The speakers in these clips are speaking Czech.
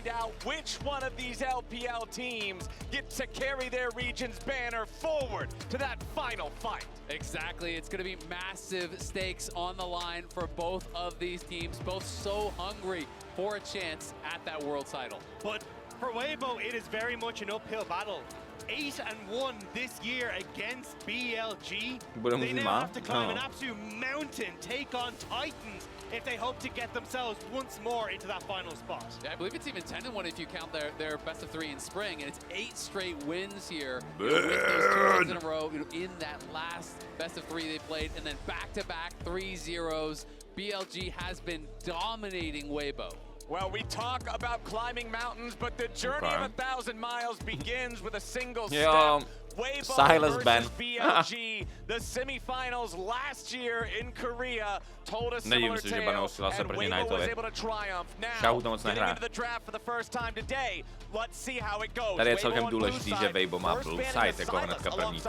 find out which one of these LPL teams gets to carry their region's banner forward to that final fight. Exactly. It's going to be massive stakes on the line for both of these teams, both so hungry for a chance at that world title. But for Weibo, it is very much an uphill battle. 8-1 this year against BLG. They now have to climb an absolute mountain, take on Titans if they hope to get themselves once more into that final spot. Yeah, I believe it's even 10-1 if you count their best of 3 in spring, and it's 8 straight wins here with those 2 wins in a row in that last best of 3 they played, and then back-to-back 3-0s. BLG has been dominating Weibo. Well, we talk about climbing mountains, but the journey of 1,000 miles begins with a single step. Weibo versus BLG, the semifinals last year in Korea told us similar tale, and Weibo was able to triumph. Now, getting into the draft for the first time today, let's see how it goes. Tady je celkem důležitý, že Weibo má blue side jako hnedka první.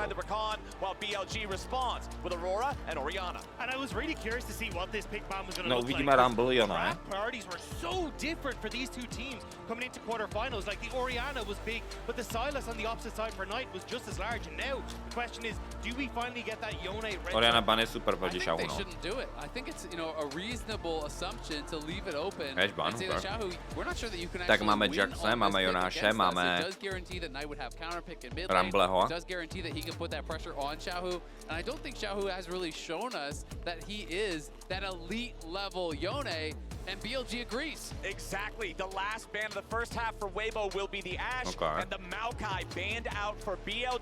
While BLG responds with Aurora and Orianna. And I was really curious to see what this pick ban was going to No, look uvidíme like. Rumble, jo, ne? Priorities were so different for these two teams coming into quarterfinals. Like the Orianna was big, but the Silas on the opposite side for Knight was just as large. And now the question is, do we finally get that Yone red? Orianna ban je super proti Xiaohu, They no. shouldn't do it. I think it's a reasonable assumption to leave it open. Edge ban, and say that Xiaohu, we're not sure that you can tak actually máme win Jaxe, on máme this pick Jonáše, against us. máme It does guarantee that Knight would have counter pick in mid lane. Rambleho. It does guarantee that he can put that pressure on Xiaohu. And I don't think Xiaohu has really shown us that he is that elite level Yone, and BLG agrees. Exactly. The last ban of the first half for Weibo will be the Ashe, and the Maokai banned out for BLG.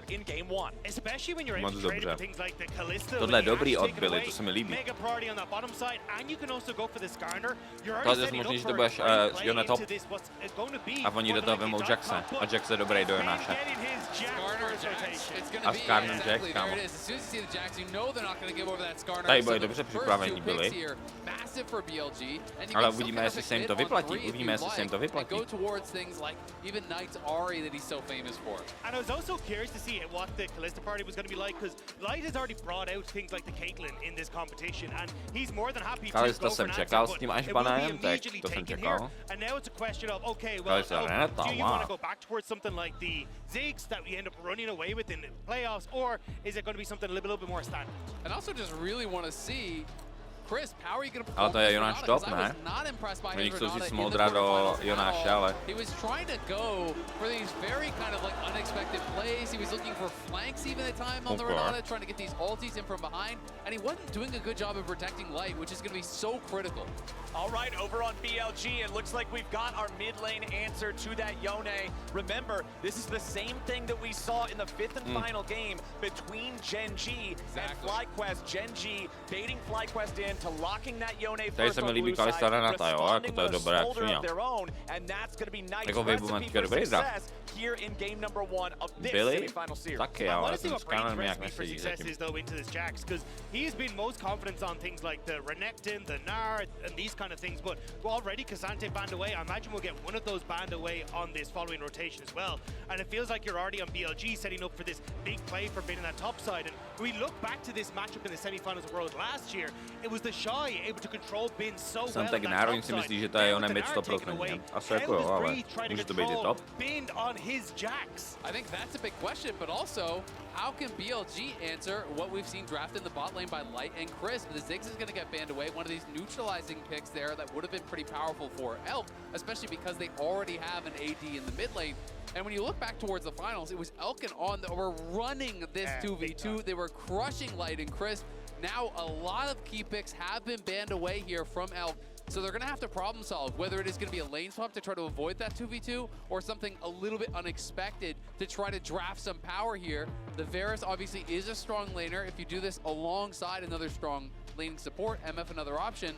In game 1. Especially when you're able to trade with things like the Kalista. Tohle je dobrý odbyly, to se mi líbí. Mega priority on that bottom side, and you can also go for the Skarner. You're To je možný, že to budeš Yone top a oni do toho vemou Jaxe a Jax je dobrý do Jonáše. A Skarner Jax, kámo. Tady byli dobře připravení, byli. Ale uvidíme, jestli se jim to vyplatí. Uvidíme, jestli se jim to vyplatí. And I was also curious to see what the Kalista party was going to be like, because Light has already brought out things like the Caitlyn in this competition, and he's more than happy to go for an answer, but it will be immediately taken here. And now it's a question of, okay, well, do you want to go back towards something like the Ziggs that we end up running away with in the playoffs, or is it going to be something a little bit more standard? And also just really want to see Chris, how are you going to Ale to je Jonáš top, ne? Oni chcou si smoldra do Jonáše, ale... He was trying to go for these very kind of like unexpected plays. He was looking for flanks even at time on the Renata, trying to get these ultis in from behind, and he wasn't doing a good job of protecting Light, which is going to be so critical. All right, over on BLG, it looks like we've got our mid lane answer to that Yone. Remember, this is the same thing that we saw in the 5th and final game between Gen G and FlyQuest. Gen G baiting FlyQuest in to locking that Yone first on blue side, responding with a smolder of their own, and that's going to be Knight's recipe for success here in game number 1 of this semifinal series. I want to see what Brain's recipe for success is, though, into this Jax, because he's been most confident on things like the Renekton, the Gnar, and these kind of things, but already K'Sante banned away. I imagine we'll get one of those banned away on this following rotation as well, and it feels like you're already on BLG setting up for this big play for being on that top side. And we look back to this matchup in the semifinals of Worlds last year, it was the Shy able to control Bin so well on that top side. Myslí, že to je Yone mid 100%. Asi jako jo, ale může to být i top. Bin on his Jax. I think that's a big question, but also, how can BLG answer what we've seen drafted in the bot lane by Light and Chris? The Ziggs is going to get banned away. One of these neutralizing picks there that would have been pretty powerful for Elk, especially because they already have an AD in the mid lane. And when you look back towards the finals, it was Elk and On that were running this 2v2. They were crushing Light and Chris. Now a lot of key picks have been banned away here from Elk. So they're going to have to problem solve, whether it is going to be a lane swap to try to avoid that 2v2 or something a little bit unexpected to try to draft some power here. The Varus obviously is a strong laner. If you do this alongside another strong laning support, MF another option,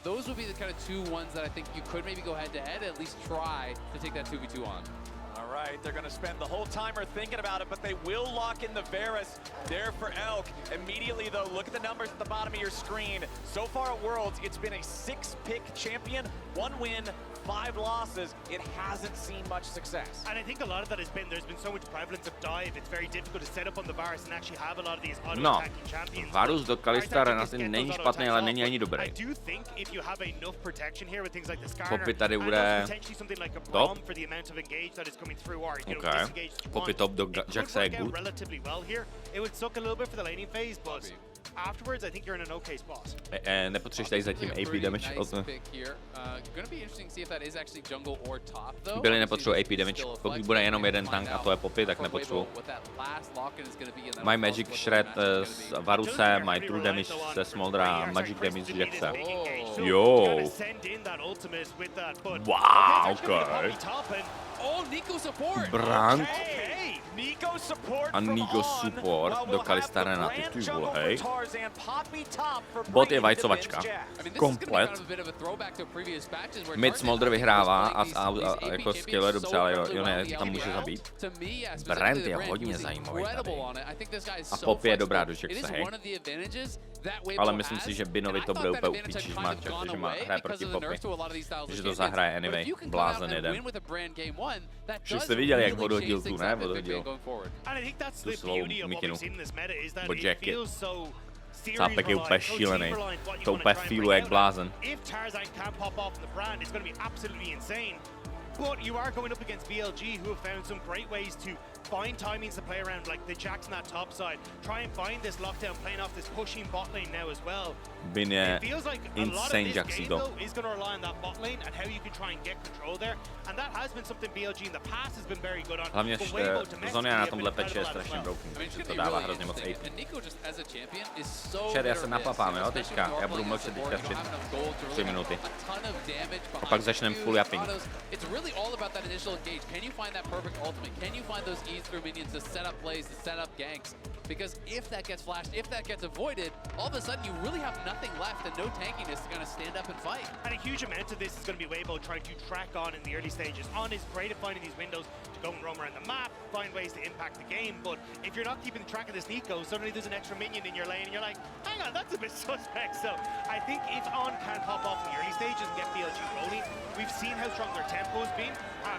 those would be the kind of 2 ones that I think you could maybe go head to head, at least try to take that 2v2 on. All right, they're going to spend the whole timer thinking about it, but they will lock in the Varus there for Elk. Immediately, though, look at the numbers at the bottom of your screen. So far at Worlds, it's been a 6-pick champion, 1 win, 5 losses. It hasn't seen much success. And I think a lot of that has been, there's been so much prevalence of dive, it's very difficult to set up on the Varus and actually have a lot of these auto-attacking champions. Varus do Kalistara na ten není špatný, ale není ani dobrý. I do think if you have enough protection here with things like the Skarner, Poppy tady and bude also potentially something like a top. Braum for the amount of engage that is coming through, or, you know, Okay. disengage that you Poppy want, top do it could Jaxa je work out good. relatively well here. It would suck a little bit for the laning phase, but afterwards, I think you're in an okay spot. Nepotřebuješ tady zatím AP damage od... Byli nepotřebují AP damage, pokud bude jenom jeden tank a to je Poppy, tak nepotřebují. Mají Magic Shred z Varuse, mají True Damage ze Smoldera a Magic Damage z Jaxa. Jo. Wow, okay. Brand a Nico support do Kalistara, ty vole, hej. Bot je vajcovačka. Komplet. Mid Smolder vyhrává a jako skill je dobře, ale Yone tam může zabít. Brand je hodně zajímavý tady. A Pop je dobrá do Jaxa, hej. Ale myslím si, že Binovi to bude úplně upíči, že má hraje proti Poppy. Že to zahraje anyway, blázen jeden. Že jste viděli, jak odhodil tu, ne? Odhodil tu svou mikinu. Bo Jack je... Cápek je úplně šílený. To úplně feeluje jak blázen. But you are going up against BLG, who have found some great ways to find timings to play around, like the Jacks on that top side. Try and find this lockdown, playing off this pushing bot lane now as well. Bin je insane Jaxi to. Is going to rely on that bot lane and how you can try and get control there. And that has been something BLG in the past has been very good on. Hlavně Zonia na tomhle peče je strašně broken, protože to dává hrozně moc AP. Čer, já se napapám, jo, teďka. Já budu mlčet teďka 3 minuty. A pak začneme full upping. All about that initial engage. Can you find that perfect ultimate? Can you find those ease through minions to set up plays, to set up ganks? Because if that gets flashed, if that gets avoided, all of a sudden you really have nothing left and no tankiness to kind of stand up and fight. And a huge amount of this is going to be Weibo trying to track on in the early stages. On is great at finding these windows to go and roam around the map, find ways to impact the game, but if you're not keeping track of this Nico, suddenly there's an extra minion in your lane and you're like, hang on, that's a bit suspect. So I think if On can pop off in the early stages and get BLG rolling, we've seen how strong their tempo has been,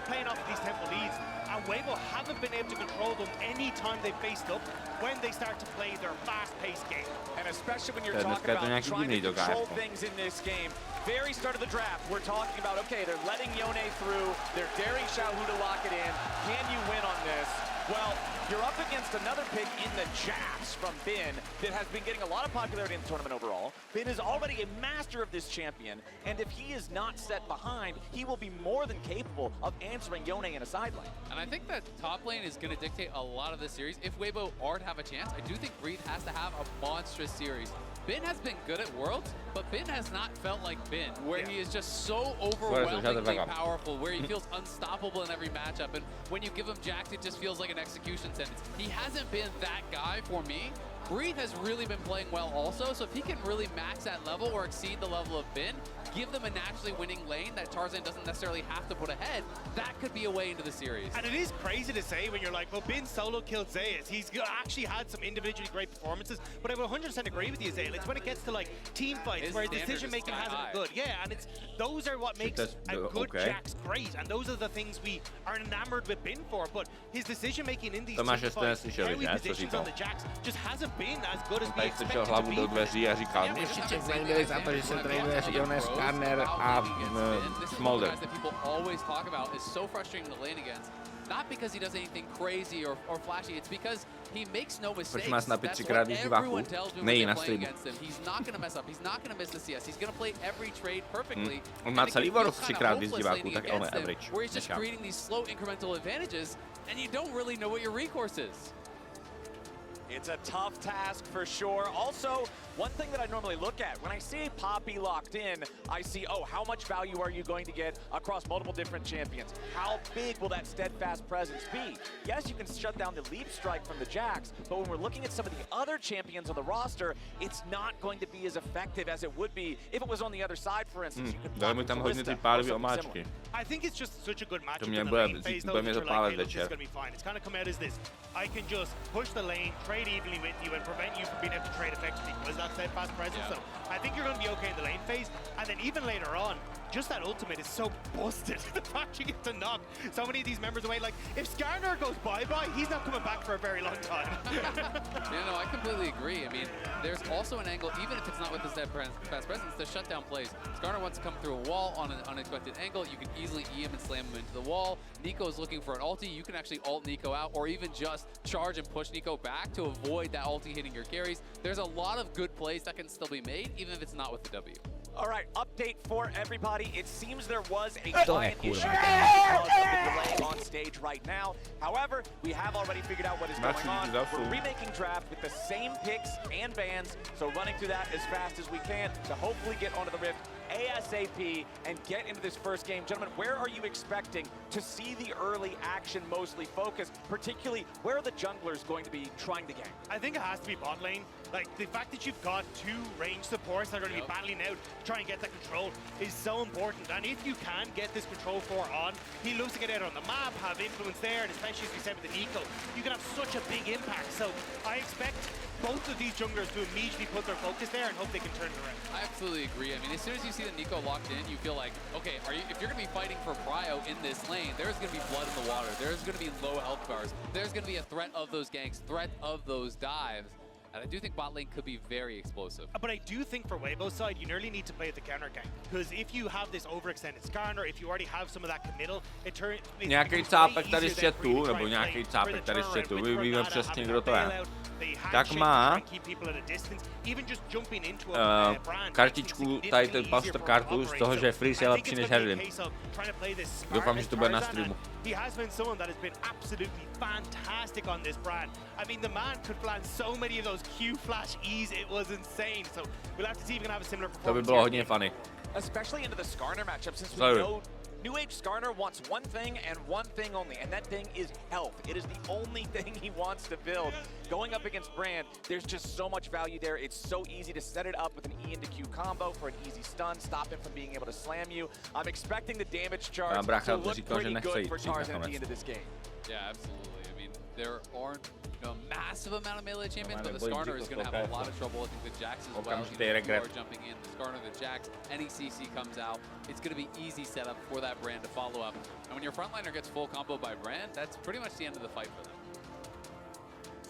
playing off of these tempo leads, and Weibo haven't been able to control them any time they've faced up when they start to play their fast-paced game. And especially when you're talking about trying to control things in this game. Very start of the draft, we're talking about, okay, they're letting Yone through, they're daring Xiaohu to lock it in. Can you win on this? Well, you're up against another pick in the Jax from Bin that has been getting a lot of popularity in the tournament overall. Bin is already a master of this champion, and if he is not set behind, he will be more than capable of answering Yone in a side lane. And I think that top lane is going to dictate a lot of the series. If Weibo are to have a chance, I do think Breed has to have a monstrous series. Bin has been good at Worlds, but Bin has not felt like Bin, where he is just so overwhelmingly powerful, where he feels unstoppable in every matchup. And when you give him Jax, it just feels like an execution sentence. He hasn't been that guy for me. Breathe has really been playing well also, so if he can really match that level or exceed the level of Bin, give them a naturally winning lane that Tarzan doesn't necessarily have to put ahead, that could be a way into the series. And it is crazy to say when you're like, well, Bin solo killed Zeus. He's actually had some individually great performances, but I would 100% agree with you, Zale. It's when it gets to like team fights where decision making hasn't been good. Yeah, and it's those are what makes a good Jax great, and those are the things we are enamored with Bin for. But his decision making in these team fights, how he positions on the Jax, just hasn't been as good as we expected to hlavu be. do dveří a říkal, určitě zajímavý za to, že se traduje Yone, Skarner a Smolder. That people always talk about is so frustrating to lane against. Not because he does anything crazy or flashy, it's because he makes no mistakes. That's what everyone tells me when they're playing against him. He's not going to mess up. He's not going to miss the CS. He's going to play every trade perfectly. On má celý World 3krát víc diváků, tak on je average. Where he's just creating these slow incremental advantages, and you don't really know what your recourse is. It's a tough task for sure. Also, one thing that I normally look at, when I see Poppy locked in, I see, oh, how much value are you going to get across multiple different champions? How big will that steadfast presence be? Yes, you can shut down the leap strike from the Jax, but when we're looking at some of the other champions on the roster, it's not going to be as effective as it would be if it was on the other side, for instance. You could Dali mu tam hodně ty pádové omáčky. I think it's just such a good matchup To mě in the bude, lane phase, though. bude mě You're to like, pálet hey, look, this is večer. going to be fine. It's kind of come out as this. I can just push the lane, trade evenly with you, and prevent you from being able to trade effectively because that's that fast presence. So I think you're going to be okay in the lane phase. And then even later on, just that ultimate is so busted. The fact you get to knock so many of these members away. Like, if Skarner goes bye-bye, he's not coming back for a very long time. Yeah, no, I completely agree. I mean, there's also an angle, even if it's not with his fast presence, the shutdown plays. Skarner wants to come through a wall on an unexpected angle. You can easily E him and slam him into the wall. Nico is looking for an ulti. You can actually ult Nico out, or even just charge and push Nico back to avoid that ulti hitting your carries. There's a lot of good plays that can still be made, even if it's not with the W. All right, update for everybody. It seems there was a giant issue because of the delay on stage right now. However, we have already figured out what is going on. We're remaking draft with the same picks and bans, so running through that as fast as we can to hopefully get onto the Rift ASAP and get into this first game. Gentlemen, where are you expecting to see the early action mostly focused? Particularly, where are the junglers going to be trying to gank? I think it has to be bot lane. Like, the fact that you've got two range supports that are going to be battling out to try and get that control is so important. And if you can get this control 4 on, he looks to get out on the map, have influence there, and especially as we said with the Nico, you can have such a big impact. So I expect both of these junglers to immediately put their focus there and hope they can turn it around. I absolutely agree. I mean, as soon as you see the Nico locked in, you feel like, okay, if you're going to be fighting for prio in this lane, there's going to be blood in the water. There's going to be low health bars. There's going to be a threat of those ganks, threat of those dives. And I do think bot lane could be very explosive. But I do think for Weibo's side, you nearly need to play the counter gank. Because if you have this overextended Skarner, if you already have some of that committal, it turns... Nějaký cápek tady z chatu, nebo nějaký cápek tady z chatu, víme přesně, kdo to je. Tak má kartičku, tady ten pastor kartu z toho, že Freeze je lepší než Herdin. Doufám, že to bude na streamu. He has been someone that has been absolutely fantastic on this brand. I mean, the man could plan so many of those Q flash E's, it was insane. So we'll have to see if we can have a similar performance. To by bylo hodně funny. Especially into the Skarner matchup, since we know New Age Skarner wants one thing and one thing only, and that thing is health. It is the only thing he wants to build. Going up against Brand, there's just so much value there. It's so easy to set it up with an E into Q combo for an easy stun, stop him from being able to slam you. I'm expecting the damage charge to look pretty good for Tarzan at the end of this game. Yeah, absolutely. I mean, there aren't a massive amount of melee champions, but the Skarner is going to have a lot of trouble. I think the Jax as well. People are jumping in. The Skarner, the Jax, any CC comes out. It's going to be easy setup for that Brand to follow up. And when your frontliner gets full combo by Brand, that's pretty much the end of the fight for them.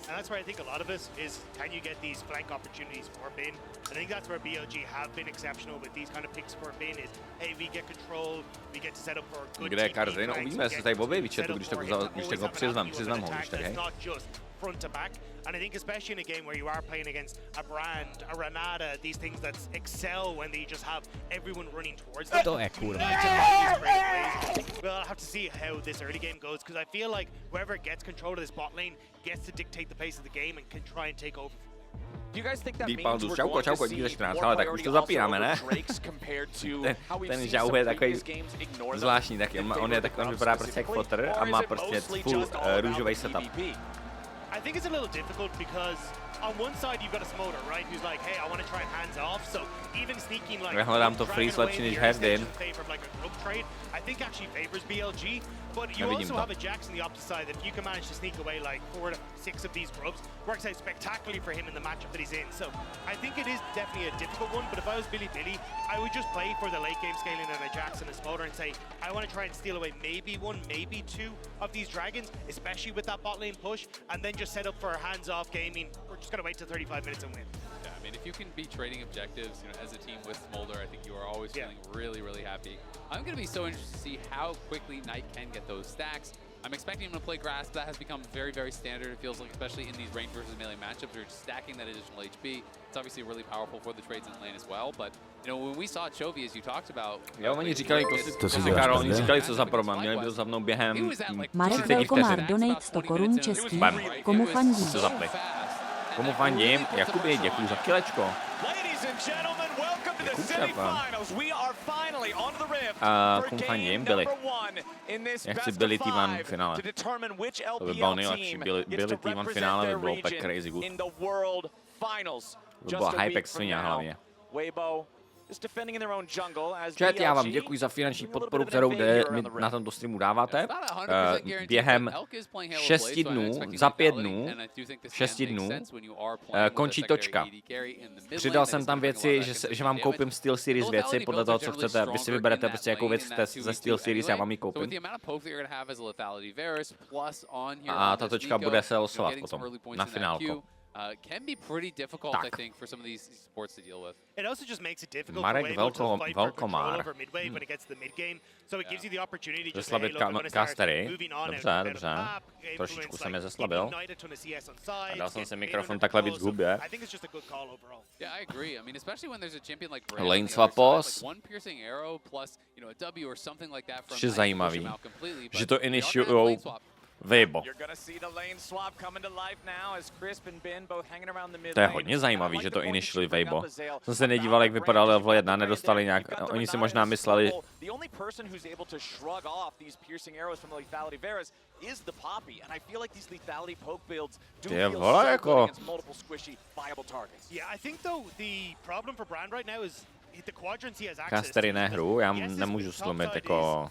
And that's where I think a lot of it is, can you get these flank opportunities for Bin? I think that's where BLG have been exceptional with these kind of picks for Bin is, hey, we get control, we get to set up for good Kde je Karzin? Uvidíme, jestli tady objeví chatu, když tak ho přiznám ho, když tak, hej. Front to back, and I think especially in a game where you are playing against a Brand, a Renata, these things that excel when they just have everyone running towards them. To je kurva. Well, I'll have to see how this early game goes, because I feel like whoever gets control of this bot lane gets to dictate the pace of the game and can try and take over. Do you guys think that means Výpaldu, we're čauko, going to díky za see 14, more ale tak už priority to also zapínáme, ne? over Drakes compared to how we've Ten seen žauh some je takový previous games ignore them? zvláštní, tak on vypadá prostě jak Potter a má prostě full růžový setup. I think it's a little difficult because on one side you've got a Smolder, right, who's like, hey, I want to try and hands off, so even sneaking like... Já hledám to Freeze lepší než Herdin. I think actually favors BLG, but you also have a Jax on the opposite side that if you can manage to sneak away like 4 to 6 of these grubs, works out spectacularly for him in the matchup that he's in. So I think it is definitely a difficult one, but if I was Billy, I would just play for the late game scaling and a Jax and a Smolder and say, I want to try and steal away maybe 1, maybe 2 of these dragons, especially with that bot lane push, and then just set up for hands-off gaming. We're just going to wait till 35 minutes and win. Yeah, I mean, if you can be trading objectives, you know, as a team with Smolder, I think you are always feeling really, really happy. I'm going to be so interested to see how quickly Knight can get those stacks. I'm expecting him to play Grasp. That has become very, very standard. It feels like, especially in these range versus melee matchups, you're stacking that additional HP. It's obviously really powerful for the trades in the lane as well. But you know, when we saw Chovy, as you talked about, Jo, oni říkali, Karol, oni říkali, co za problém. Měli byl za mnou během 30 Komár donate 100 korun českých. Komu fandí? Co zapli? Komu fandím? Jakuby, děkuju za kilečko. Komu fandím? Billy. Já chci Billy T1 v finále. To by bylo nejlepší. Billy T1 v finále by bylo úplně crazy good. To by byla Hypex svině hlavně. Weibo, Chat, já vám děkuji za finanční podporu, kterou mi na tomto streamu dáváte. Během 6 dnů, za 5 dnů, 6 dnů, končí točka. Přidal jsem tam věci, že vám koupím Steel Series věci, podle toho, co chcete. Vy si vyberete prostě, jakou věc chcete ze Steel Series, já vám ji koupím. A ta točka bude se losovat potom na finálku. Can be pretty difficult, I think, for some of these sports to deal with. It also just makes it difficult Marek for Weibo to fight for control Velkomár. over midway when it gets to the mid game. So it gives you the opportunity to Zeslabit Castery. Dobře. Trošičku jsem je zeslabil. A dal jsem si mikrofon takhle víc k hubě. I think it's just a good call overall. Yeah, I agree. I mean, especially when there's a champion like Lane swapos. one piercing arrow plus, you know, a W or something like that from Což je zajímavý, out completely, že but to initiujou Weibo. To je hodně zajímavý, že to initially Weibo. Jsem se nedíval, jak vypadalo level 1, nedostali nějak, oni si možná mysleli, je vole jako... Castery nehru, já nemůžu slumit jako...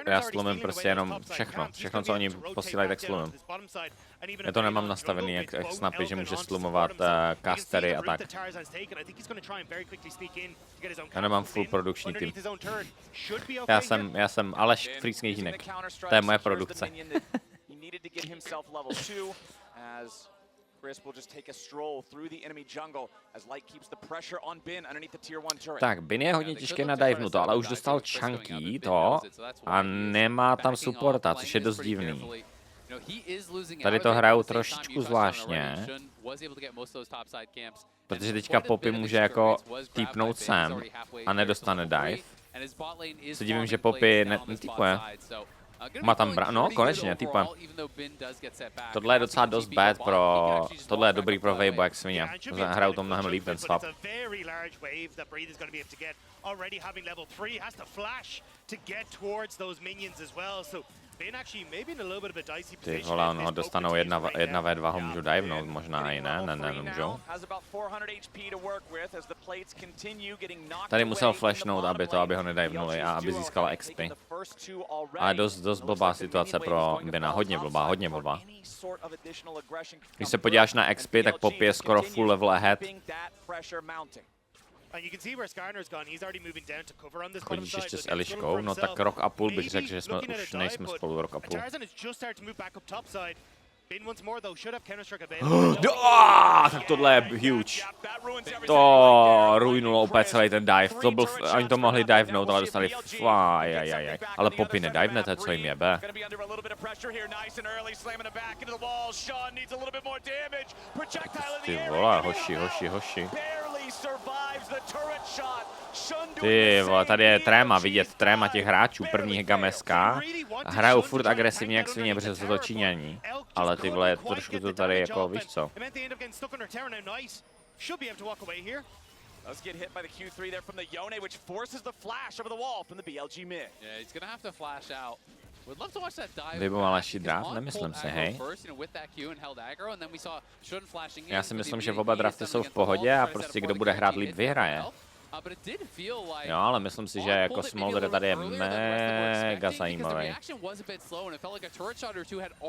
Já slumím prostě jenom všechno, co oni posílají, tak slumím. Já to nemám nastavený jak snapy, že může slumovat castery a tak. Já nemám full produkční tým. Já jsem Aleš Frýcký Hinek. To je moje produkce. Chris will just take a stroll through the enemy jungle as Light keeps the pressure on Bin underneath the tier 1 turret. Tak, Bin je hodně těžké na divnuto, ale už dostal chunky to a nemá tam supporta, což je dost divný. Tady to hrajou trošičku zvláštně, protože teďka Poppy může jako týpnout sem a nedostane dive. Se divím, že Poppy netýpuje. Má tam no konečně, typem. Tohle je docela dost bad pro... Tohle je dobrý pro Weibo, jak svině. Hrajou to mnohem líp, ten swap. Ty vole, on ho dostanou 1v2, ho můžu divenout, možná i ne, nemůžou. Tady musel flashnout, aby ho nedivnuli a aby získala XP. Ale dost blbá situace pro Bina, hodně blbá. Když se podíváš na XP, tak Poppy je skoro full level ahead. Chodíš ještě s Eliškou? No tak rok a půl bych řekl, že jsme už nejsme spolu rok a půl. Tak tohle je huge. To ruinulo úplně celý ten dive. To byl, oni to mohli divenout, ale dostali ajajaj. Ale Poppy nedivnete, co jim jebe. Ty vole, hoši. Ty vole, tady je tréma, vidět tréma těch hráčů, první gameska. Hrajou furt agresivně jak svině, protože jsou to Číňaní. Ale ty vole, trošku to tady jako, víš co. Let's get hit by the Q3 there from the Yone, which forces the flash over the wall from the BLG mid. Yeah, he's gonna have to flash out. Would love to watch that dive. Vyboval naši draft, nemyslím si, hej. Já si myslím, že oba drafty jsou v pohodě a prostě kdo bude hrát líp vyhraje. Jo, ale myslím si, že jako Smolder tady je mega zajímavý.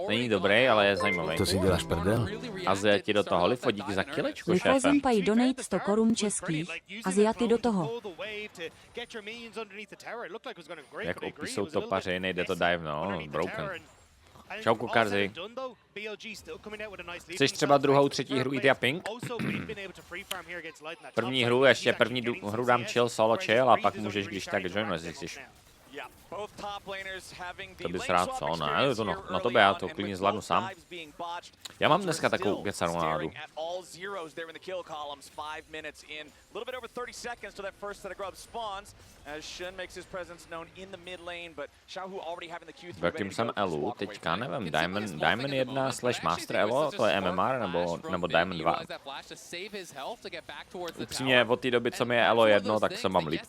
Není dobrý, ale je zajímavý. To si děláš prdel? Aziati do toho, Lifo, díky za kilečku, šéfe. Lifozumpaj donate 100 korun českých. Aziati do toho. Jak OP jsou topaři, nejde to dive, no, broken. Čau, Kukarzi. Chceš třeba druhou, třetí hru jít a pink? První hru, ještě první hru dám solo chill a pak můžeš když tak joinu, jestli chceš. To bys rád, co? Ne, to na tobě, já to klidně zvládnu sám. Já mám dneska takovou ukecanou náladu. Jakým jsem Elu, teďka nevím, Diamond 1 / Master Elo, to je MMR, nebo Diamond 2. Upřímně od té doby, co mi je Elo 1, tak se mám líp.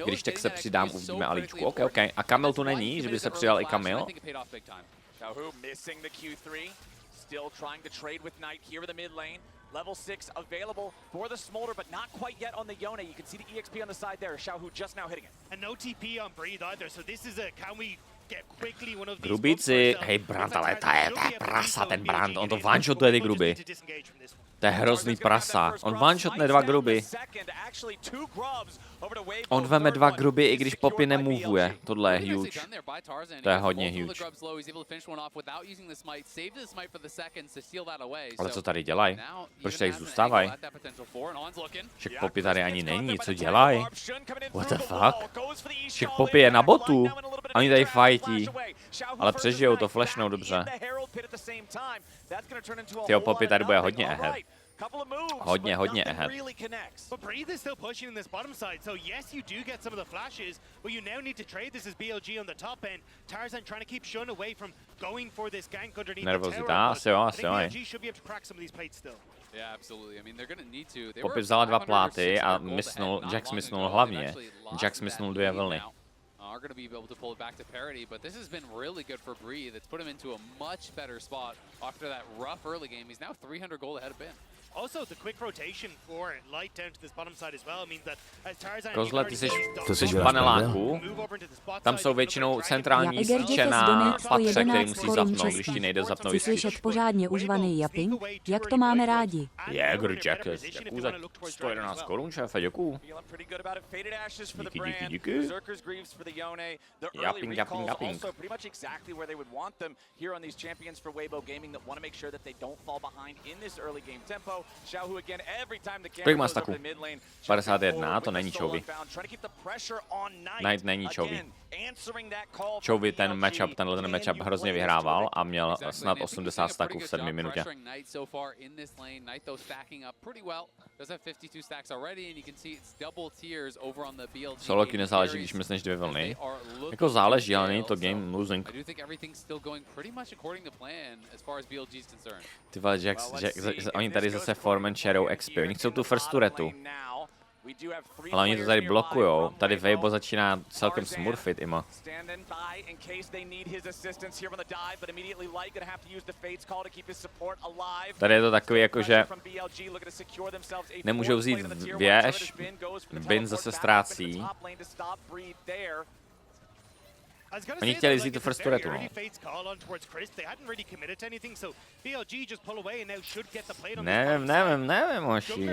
Když tak se přidám, uvidíme Aličku. OK. A Kamil tu není, že by se přidal i Kamil? Xiaohu missing the Q3. Still trying to trade with Knight here in the mid lane. Level 6 available for the Smolder, but not quite yet on the Yone. You can see the EXP on the side there. Xiaohu just now hitting it. And no TP on Breathe either, so this is a can we get quickly one of these. Grubíci, hej, Brand, ale to je prasa, ten Brand, on to one-shotuje ty gruby. To je hrozný prasa. On one-shotne 2 gruby. On veme 2 gruby, i když Poppy nemovuje. Tohle je huge. To je hodně huge. Ale co tady dělají? Proč tady zůstávají? Však Poppy tady ani není, co dělají? What the fuck? Však Poppy je na botu. Oni tady fightí. Ale přežijou to, flashnou dobře. Tyjo, Poppy tady bude hodně ahead. Hodně ahead. But Breathe is still pushing in this bottom side, so yes, you do get some of the flashes, but you now need to trade this as BLG on the top end. Tarzan trying to keep Shun away from going for this gank underneath the Nervozita, asi jo. BLG should be able to crack some of these plates still. Yeah, absolutely. I mean, they're gonna need to. Poppy vzala 2 pláty a Jax misnul hlavně. Jax misnul 2 vlny. Are going to be able to pull it back to parity, but this has been really good for Breathe. It's put him into a much better spot after that rough early game. He's now 300 gold ahead of Ben. Also, the quick rotation for Light down to this bottom side as well means that as Tarzan... Kozle, ty jsi v paneláku. Tam jsou většinou centrální svíčená patře, který musí zapnout, když ti nejde zapnout Chci slyšet pořádně užvaný japing. Jak to máme rádi? Jackers, děkuju za 111 korun, šéfe, děkuju. Díky. Japing. Kolik má staku? 51, to není Chovy. Knight není Chovy. Chovy ten matchup hrozně vyhrával a měl snad 80 staků v 7 minutě. Soloky nezáleží, když myslíš 2 vlny. Jako záleží, ale není to game losing. Ty vole, Jax, oni tady zase form and shadow XP, oni chcou tu first turetu. Ale oni to tady blokujou. Tady Weibo začíná celkem smurfit, Imo. Tady je to takový jako, že nemůžou vzít věž, Bin zase ztrácí. Oni chtěli vzít tu first turetu, no. Nevím, moši.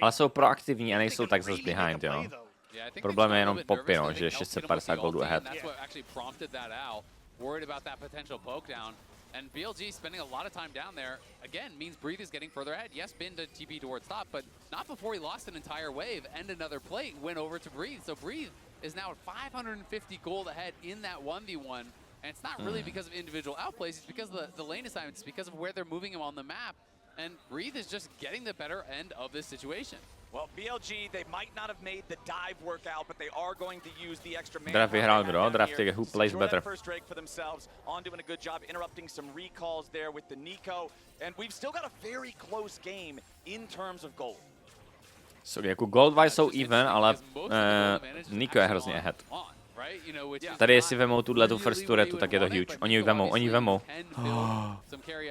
Ale jsou proaktivní a nejsou tak zase behind, jo. Problém je jenom Poppy, no, že je 650 goldů ahead. And BLG spending a lot of time down there, again, means Breathe is getting further ahead. Yes, Bin did TP towards top, but not before he lost an entire wave and another plate went over to Breathe. So Breathe is now at 550 gold ahead in that 1v1. And it's not really because of individual outplays, it's because of the lane assignments, because of where they're moving him on the map. And Breathe is just getting the better end of this situation. Well, BLG, they might not have made the dive work out, but they are going to use the extra mana. Draft vyhrál kdo? Draft je who plays better. First Drake for themselves, on doing a good job interrupting some recalls there with the Nico, and we've still got a very close game in terms of gold. So, jako gold-wise jsou even, ale Nico je hrozně ahead. Tady jestli vemou tu first turetu, tak je to huge. Oni ji vemou.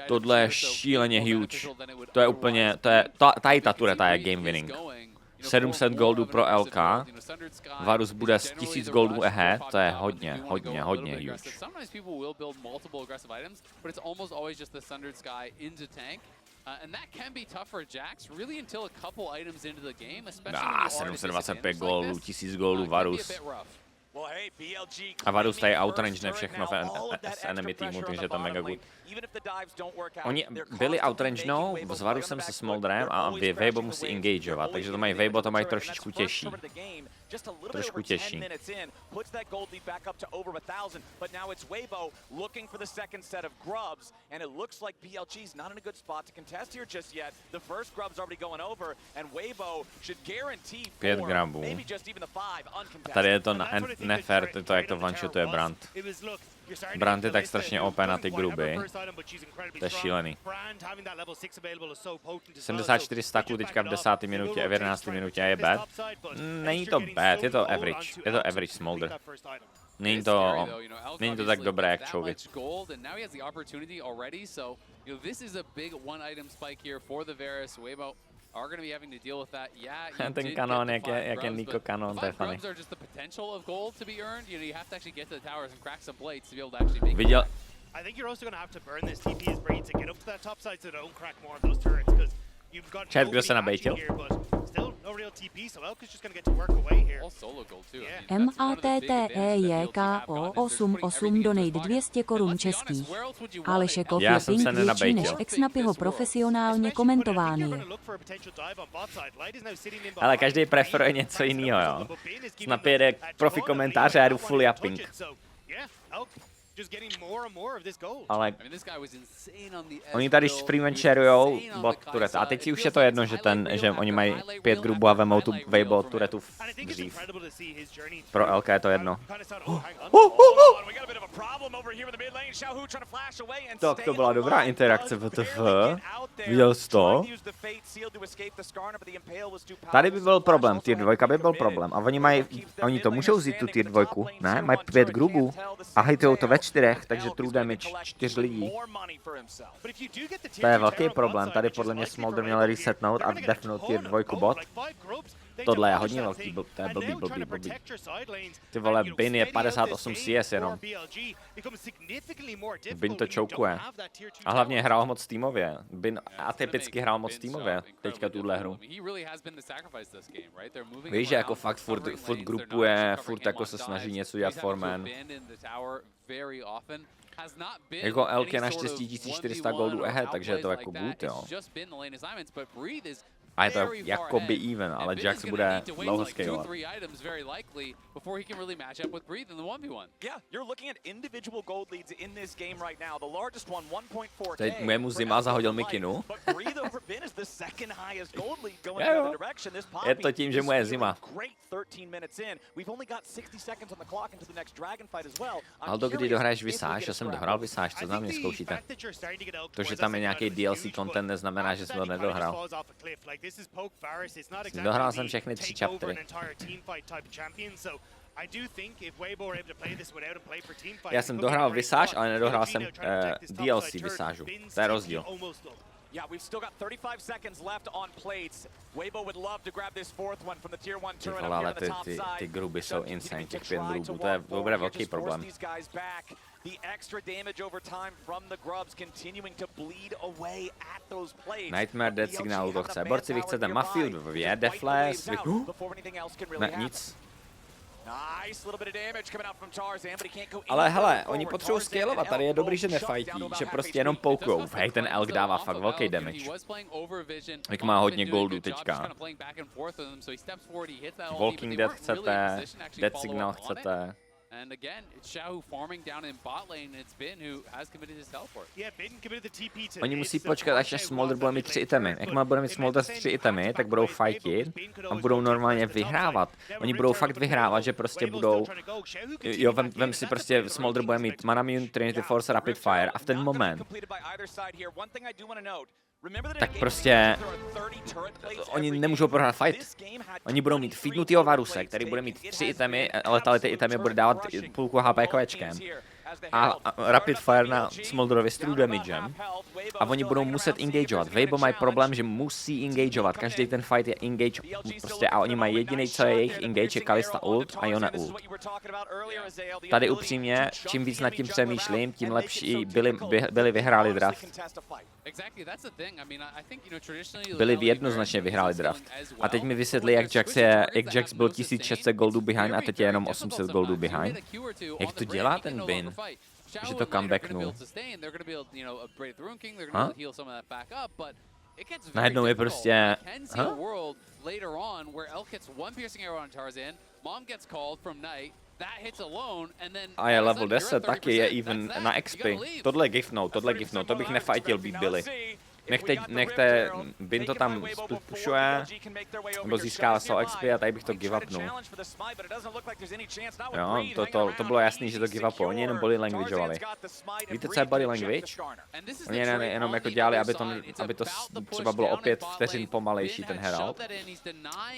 Tohle je šíleně huge. To je úplně, tady ta tureta je game winning. 700 goldů pro LK. Varus bude s 1000 goldů ahead, to je hodně huge. And that can be tough for Jax really until a couple items into the game, especially 725 goldů, 1000 goldů Varus. A Varus tady outrange všechno s enemy týmu, takže to je mega good. Oni byli outrangenou s Varusem se Smolderem a Weibo musí engageovat, takže to mají Weibo, to mají trošičku těžší. Trošku těžší. Puts that gold lead back up to over 1,000, but now it's Weibo looking for the second set of grubs, and it looks like BLG's not in a good spot to contest here just yet. The first grub's already going over, and Weibo should guarantee 5 gramů. maybe just even the 5 uncontested. Tady je to nefair, to jak to one-shotuje Brand. Brand je tak strašně OP na ty gruby. To je šílený. 74 staků teďka v 10. minutě, v 11. minutě je bad. Není to bad, je to average. Je to average Smolder. Není to tak dobré, jak člověk. Ten kanon, jak je Nico kanon, to je funny. Viděl... I think you're also going to have to burn this TP as Brady to get up to that top side so don't crack more of those turrets because you've got Čet, kdo se nabejtil? still no real TP, so Elk is just going to get to work away here. MATTEKO88 donate 200 korun českých. Alešekov je ping větší než Exnapyho profesionálně komentovány. Ale každý preferuje něco jiného, jo. Snap jede profi komentáře a jdu full upping. Ale oni tady freemancherujou bot turet. A teď si už je to jedno, že oni mají 5 grubů a vemou tu Weibo turetu dřív. Pro LK je to jedno. Tak to byla dobrá interakce, WTF. Viděl jsi to? Tady by byl problém, tier 2 by byl problém. A oni to můžou vzít tu tier 2, ne? Mají 5 grubů a hejtujou to ve 4, takže true damage 4 lidí. To je velký problém, tady podle mě Smolder měl resetnout a defnout tier 2 bot. Tohle je hodně velký, to je blbý. Ty vole, Bin je 58 CS jenom. Bin to choukuje. A hlavně hrál moc týmově. Bin atypicky hrál moc týmově teďka tuhle hru. Víš, že jako fakt furt grupuje, furt jako se snaží něco dělat for man. Jako Elk je naštěstí 1400 goldů ahead, takže je to jako good, jo. A je to jakoby even, ale Jax bude dlouho scalovat. Teď mu Zima zahodil mikinu. Jo. Je to tím, že mu je Zima. Ale to kdy dohraješ Visage, já jsem dohrál Visage, co na mě zkoušíte? To, že tam je nějaký DLC content, neznamená, že jsem to nedohrál. Dohrál jsem všechny 3 chaptery. Já jsem dohrál Visage, ale nedohrál jsem DLC Visageu. To je rozdíl. Yeah, we've still got 35 seconds left on plates. Weibo would love to grab this fourth one from the tier 1 turret up here on the top side. Ty gruby jsou insane, těch 5 grubů, to bude velký problém. The extra damage over time from the grubs continuing to bleed away at those plates. Nightmare Dead signálu to chce. Borci, vy chcete Mafii 2, Deflash, ne, nic. Ale hele, oni potřebují scalovat, tady je dobrý, že nefajtí, že prostě jenom poukujou. Hej, ten Elk dává fakt velký damage. Jak má hodně goldů teďka. Walking Dead chcete, Dead Signal chcete. And again, it's Xiao farming down in bot lane, and it's Bin who has committed his teleport. Oni musí počkat, až Smolder bude mít 3 itemy. Jakmile bude mít Smolder 3 itemy, tak budou fightit a budou normálně vyhrávat. Oni budou fakt vyhrávat, že prostě budou... Jo, vem si prostě, Smolder bude mít Mana Mune, Trinity Force, Rapid Fire a v ten moment tak prostě oni nemůžou prohrát fight. Oni budou mít feednutýho Varuse, který bude mít 3 itemy, ale tady ty itemy bude dávat půlku HP kovečkem. A Rapid Fire na Smolderovi s true damagem. A oni budou muset engageovat. Weibo mají problém, že musí engageovat. Každý ten fight je engage prostě a oni mají jediný, co je jejich engage, je Kalista ult a Yone ult. Tady upřímně, čím víc nad tím přemýšlím, tím lepší byli vyhráli draft. Byli jednoznačně vyhráli draft. A teď mi vysvětli, jak Jax byl 1600 goldů behind a teď je jenom 800 goldů behind. Jak to dělá ten Bin? Že to comebacknul. Najednou je prostě... A je level 10, taky je even na XP. Tohle gifnou, to bych nefajtil být Billy. Nechte Bin to tam split pushuje, nebo získává 100 XP a tady bych to give upnul. Jo, to bylo jasný, že to give upu, oni jenom body languageovali. Víte, co je body language? Oni jenom jako dělali, aby to třeba bylo o 5 vteřin pomalejší ten Herald,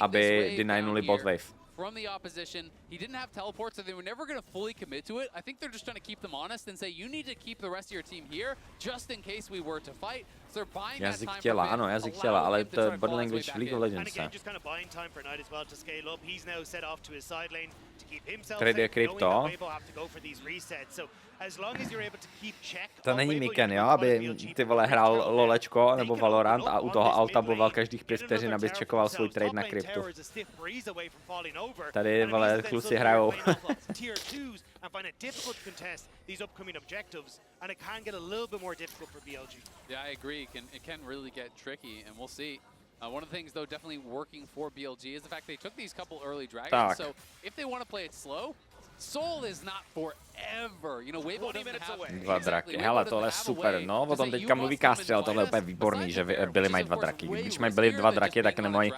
aby denynuli bot wave. from the opposition. He didn't have teleport, so they were never going to fully commit to it. I think they're just trying to keep them honest and say, you need to keep the rest of your team here, just in case we were to fight. So they're buying that time for Vin, ano, jazyk chtěla, ale to body language v League of Legends. And again, just kind of buying time for Knight as well to scale up. He's now set off to his side lane to keep himself Trade safe, knowing crypto. that Weibo have to go for these resets. So as long as you're able to keep check To on není Weibo, Miken, you're jo, gonna aby find BLG ty vole hrál for lolečko They nebo can Valorant open a up u on toho this alta mid bloval lane, každých 5 get vteřin, another aby tower checkoval for svůj themselves. trade Top na lane kryptu. tower is a stiff breeze away from falling over. Tady, And vole, he's then kluci suddenly hrajou. playing off of tier 2s and find it difficult to contest these upcoming objectives, and it can get a little bit more difficult for BLG. Yeah, I agree. It can really get tricky, and we'll see. One of the things, though, definitely working for BLG is the fact they took these couple early dragons. Tak. So if they want to play it slow, Soul is not forever. You know, Weibo doesn't have... Dva draky, hele, tohle je super, no, o tom teďka mluví Kastry, ale tohle je úplně výborný, že Billy mají dva draky. Když mají byli dva draky, tak nemají,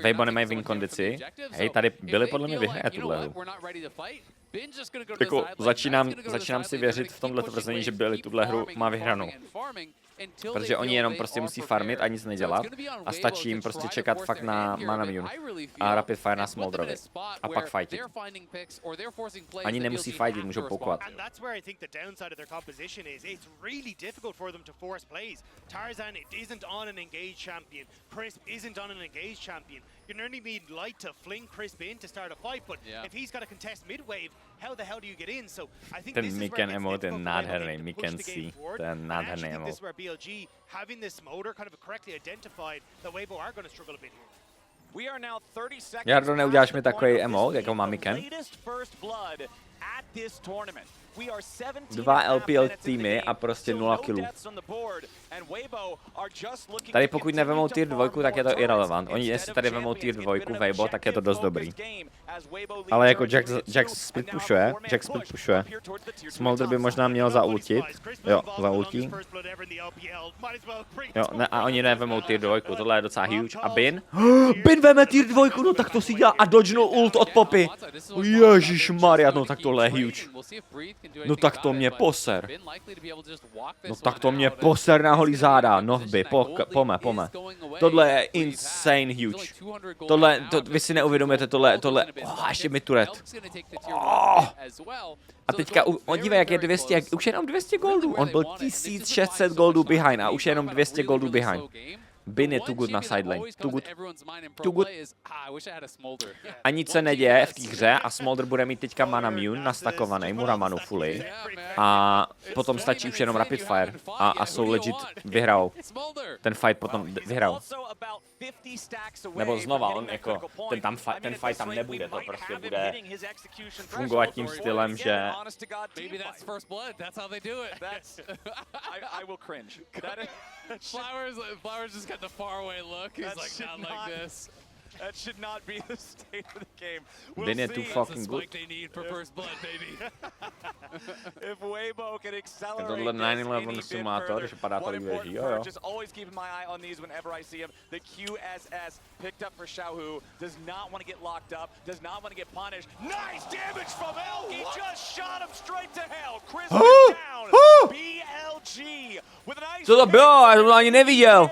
Weibo nemají win kondici. Hej, tady Billy podle mě vyhraje tuhle hru. Jako začínám si věřit v tomhle tvrzení, že Billy tuhle hru má vyhranou. Protože oni jenom prostě musí farmit a nic nedělat a stačí jim prostě čekat fakt na Mana Mune a Rapid Fire na Smolderovi a pak fightit. Ani nemusí fightit, můžou poukovat. And that's where I think the downside of their composition is. It's really difficult for them to force plays. Tarzan isn't on an engaged champion. Crisp isn't on an engaged champion. You only need Light to fling Crisp in to start a fight, but if he's got to contest mid-wave, how the hell do you get in? So I think Ten Miken emote je nádherný, Miken C, to je nádherný emote. This is where BLG, having this motor kind of correctly identified, that Weibo are going to struggle a bit here. We are now 30 seconds. Jardo, neuděláš mi takový emote, jako má Miken? Dva LPL týmy a prostě 0 killů. Tady pokud nevemou tier 2, tak je to irrelevant. Oni jestli tady vemou tier 2, Weibo, tak je to dost dobrý. Ale jako Jax split pushuje. Smolder by možná měl zaultit. Jo, zaultí. Jo, ne, a oni nevemou tier 2, tohle je docela huge. A Bin? Bin veme tier 2, no tak to si dělá a dodgenul ult od Poppy. Ježišmarja, no tak tohle je huge. No tak to mě poser. No tak to mě poser na holí záda. Nohby, pome. Tohle je insane huge. Tohle, vy si neuvědomujete, tohle, ještě mi turet. A teďka, on dívej, jak je 200, už jenom 200 goldů. On byl 1600 goldů behind a už jenom 200 goldů behind. Bin je too good na sidelane. Too good. A nic se neděje v té hře a Smolder bude mít teďka Mana Mune nastakovaný, Muramanu fully. A potom stačí už jenom Rapid Fire. A jsou legit vyhrajou. Ten fight potom vyhrajou. Nebo znova, on jako, ten fight tam nebude, to prostě bude fungovat tím stylem, že... Flowers just got the faraway look. He's like, not like this. That should not be the state of the game. Bin je too fucking good. They need for first blood, baby. If Weibo can accelerate tohle 9-11 simulátor, že padá tady věží, jo. Just always keep my eye on these whenever I see him. The QSS picked up for Xiaohu, does not want to get locked up, does not want to get punished. Nice damage from Elk, he just shot him straight to hell. Chris is down. BLG with a nice Co to bylo? Já to ani neviděl.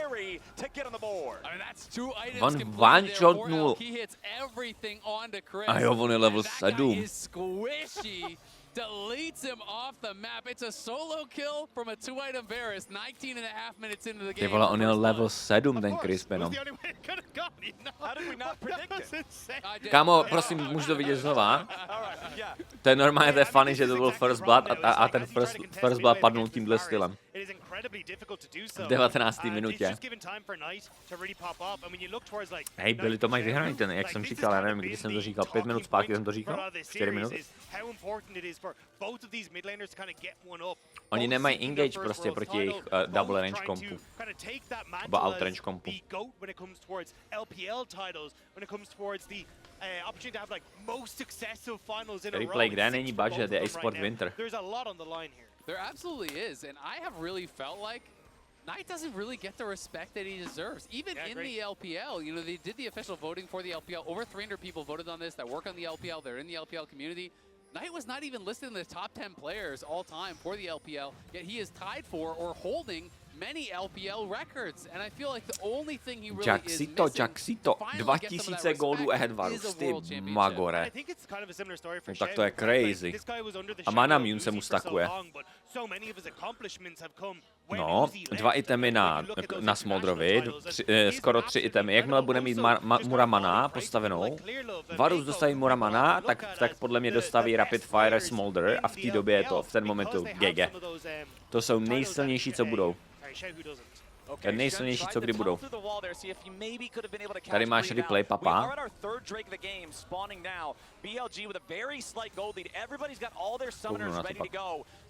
to get on the board. I mean, that's two items On completed one-shotnul. He hits everything onto Chris. A jo, on je level And that guy 7. is squishy. Deletes him off the map. It's a solo kill from a two-item Varus. 19 and a half minutes into the game. Ty vole, on je level 7, ten Crisp jenom. How did we not predict it? Kámo, prosím, můžu to vidět znova? To je normálně, to je funny, že to byl First Blood a ten First Blood padnul tímhle stylem. V 19. minutě. Hej, byli to mají vyhraný ten, jak jsem říkal, já nevím, kdy jsem to říkal, 5 minut zpátky jsem to říkal? 4 minuty? Oni nemají engage prostě proti jejich double range kompu. Nebo out range kompu. Replay, kde není budget, je eSport Winter. There absolutely is, and I have really felt like Knight doesn't really get the respect that he deserves. Even in the LPL, you know, they did the official voting for the LPL. Over 300 people voted on this that work on the LPL. They're in the LPL community. Knight was not even listed in the top 10 players all time for the LPL, yet he is tied for or holding Jaxito, 2000 góldů ahead Varus, ty magore. No, tak to je crazy. A mana Mune se mu stakuje. No, 2 itemy na Smoldrovi, skoro 3 itemy. Jakmile bude mít Muramana postavenou, Varus dostaví Muramana, tak podle mě dostaví Rapid Fire Smolder a v té době je to v ten momentu GG. To jsou nejsilnější, co budou. To je nejsilnější, co kdy budou. Tady máš replay, papa. Kouknu na to pak.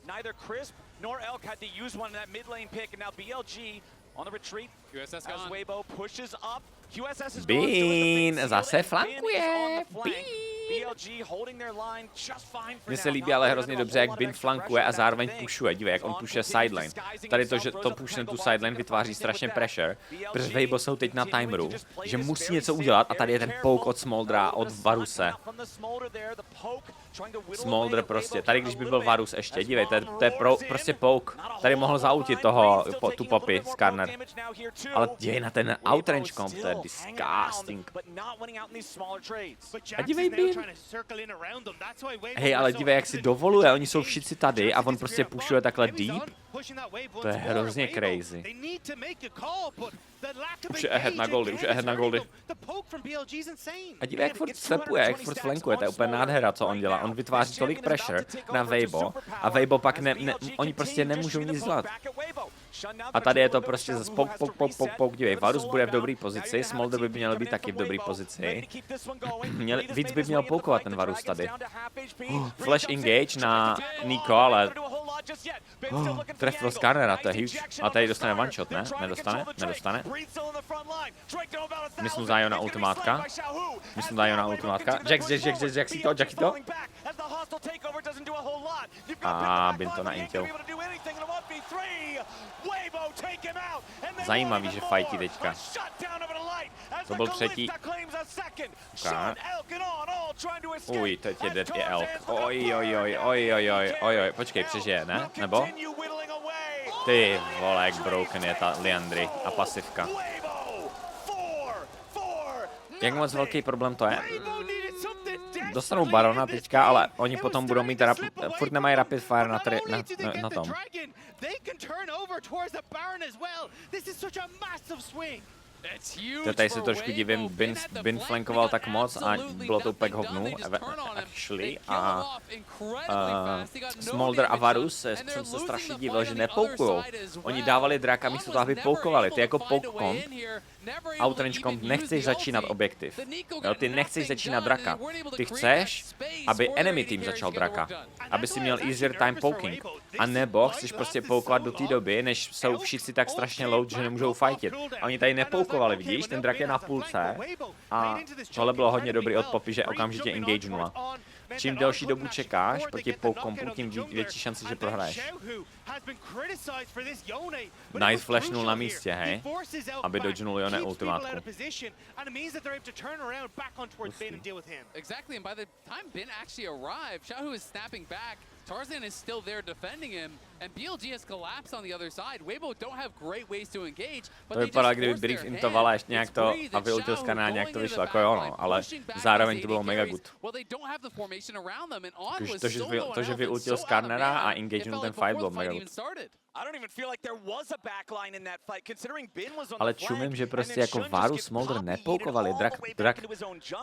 Neither Crisp nor Elk had to use one in that mid lane pick, and now BLG on the retreat as Weibo pushes up. QSS is Bean zase flankuje. Mně se líbí ale hrozně dobře, jak Bin flankuje a zároveň pushuje. Dívej, jak on pushuje sideline. Tady to, že to pushne tu sideline, vytváří strašně pressure, protože Weibo jsou teď na timeru, že musí něco udělat a tady je ten poke od Smoldra, od Varuse. Smolder prostě. Tady když by byl Varus ještě, dívej, to je prostě poke. Tady mohl zautit tu Poppy z Karner. Ale dívej na ten outrange comp, to je disgusting. A dívej Bin. Hej, ale dívej, jak si dovoluje, oni jsou všichni tady a on prostě pushuje takhle deep. To je hrozně crazy. Už je ahead na goldy, A dívej, jak furt slepuje, jak furt flankuje, to je úplně nádhera, co on dělá. On vytváří tolik pressure na Weibo a Weibo pak oni prostě nemůžou nic dělat. A tady je to prostě zase pouk, dívej, Varus bude v dobré pozici, Smolder by měl být taky v dobré pozici. Víc by měl poukovat ten Varus tady. Flash engage na Nico, ale trefil z Karnera, to je huge. A tady dostane one shot, ne? Nedostane. Myslím, dají na ultimátka. Jaxito. A Bin to naintil. Zajímavý, že fajtí teďka. To byl třetí. Uj, teď je dead i Elk. Oj. Počkej, přežije, ne? Nebo? Ty vole, jak broken je ta Liandry a pasivka. Jak moc velký problém to je? Dostanou Barona teďka, ale oni potom budou mít furt nemají Rapid Fire na tom. Tady se trošku divím, Bin flankoval tak moc a bylo to úplně k hovnu, actually, a Smolder a Varus jsem se strašně divil, že nepoukujou. Oni dávali draka místo toho, aby poukovali. Ty jako poke comp, outrange comp, nechceš začínat objektiv. Jo, ty nechceš začínat draka. Ty chceš, aby enemy team začal draka. Aby si měl easier time poking. A nebo chceš prostě poukovat do té doby, než jsou všichni tak strašně low, že nemůžou fightit. A oni tady nepoukovali, vidíš? Ten drak je na půlce. A tohle bylo hodně dobrý od Poppy, že okamžitě engagenula. Čím delší dobu čekáš proti poke compu, tím větší šanci, že prohraješ. Nice flashnul na místě, hej, aby dodgenul Yone ultimátku. Exactly, and by the time Bin actually arrived, Xiaohu is snapping back. Tarzan is still there defending him, and BLG has collapsed on the other side. Weibo don't have great ways to engage, but to vypadá, kdyby Brief intovala ještě nějak to a vyutil z kanála, nějak to vyšlo, jako jo, no, ale zároveň to bylo mega good. To, že vyutil z Karnera a engagenul ten fight, bylo mega good. Ale čumím, že prostě jako Varus Smolder nepoukovali,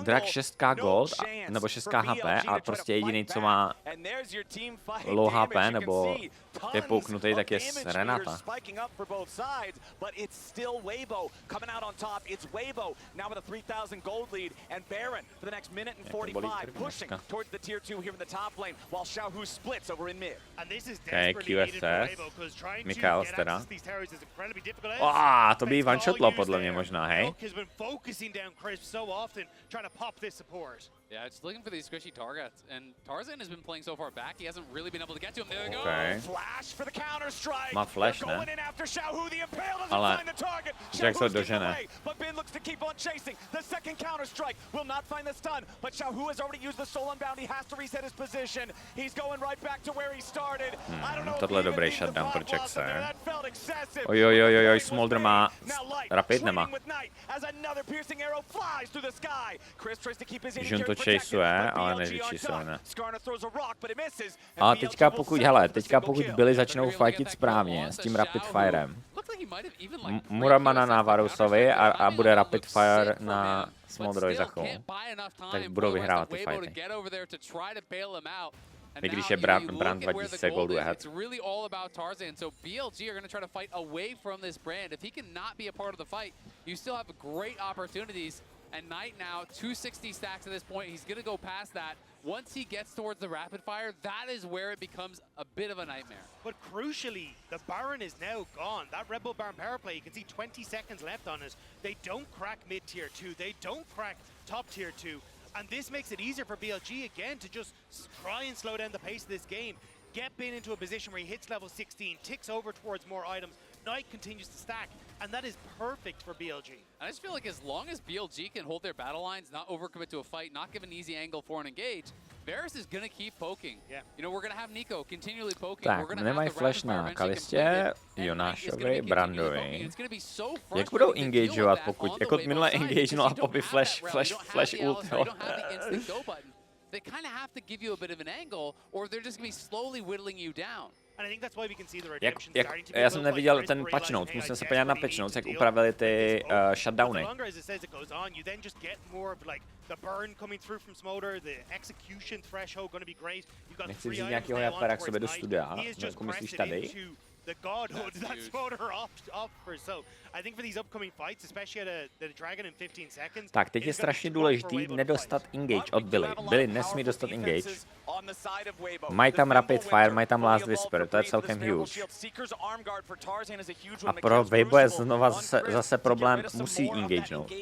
drak 6k gold, nebo 6k HP a prostě jediný, co má low HP, nebo je pouknutý, tak je Renata. Okay, QSS. Mikaels teda. To by one shotlo podle mě možná, hej? Yeah, just looking for these squishy targets, and Tarzan has been playing so far back, he hasn't really been able to get to him. There we go. Okay. Má flash, ne? Ale Jack se dožene. Tohle je dobrý shutdown pro Jackse. Ojojojoj, Smolder má rapid, nemá. Jun to chaseuje, ale nevyčísuje, ne. A teďka pokud Billy začnou fightit správně s tím rapid firem. Muramana na Varusovi a bude rapid fire na Smolderovi za chvíli, tak budou vyhrávat ty fighty. I když je Brand 2000 goldů ahead. It's really all about Tarzan, so BLG are going to try to fight away from this Brand. If he cannot be a part of the fight, you still have great opportunities. And Knight now, 260 stacks at this point. He's going to go past that. Once he gets towards the rapid fire, that is where it becomes a bit of a nightmare. But crucially, the Baron is now gone. That Red Bull Baron power play, you can see 20 seconds left on it. They don't crack mid-tier 2. They don't crack top-tier 2. And this makes it easier for BLG again to just try and slow down the pace of this game. Get Bin into a position where he hits level 16, ticks over towards more items. Knight continues to stack, and that is perfect for BLG. I just feel like as long as BLG can hold their battle lines, not overcommit to a fight, not give an easy angle for an engage, Varus is going to keep poking. Yeah. You know, we're going to have Nico continually poking. Tak, nemají flash na Kalistě, Jonášovi, Brandovi. Jak budou engageovat, pokud, jako minule engage, no a Poppy flash ult, jo. They kind of have to give you a bit of an angle, or they're just going to be slowly whittling you down. Já jsem neviděl ten patch notes, musím se podívat na patch notes, jak upravili ty shutdowny. Nechci vzít nějakého Japera k sobě do studia, jako myslíš tady? The godhood that Smolder offers. So I think for these upcoming fights, especially at the Dragon in 15 seconds. Tak, teď je strašně důležitý nedostat engage od Billy. Billy nesmí dostat engage. Mají tam rapid fire, mají tam last whisper, to je celkem huge. A pro Weibo je znova zase problém, musí engagenout.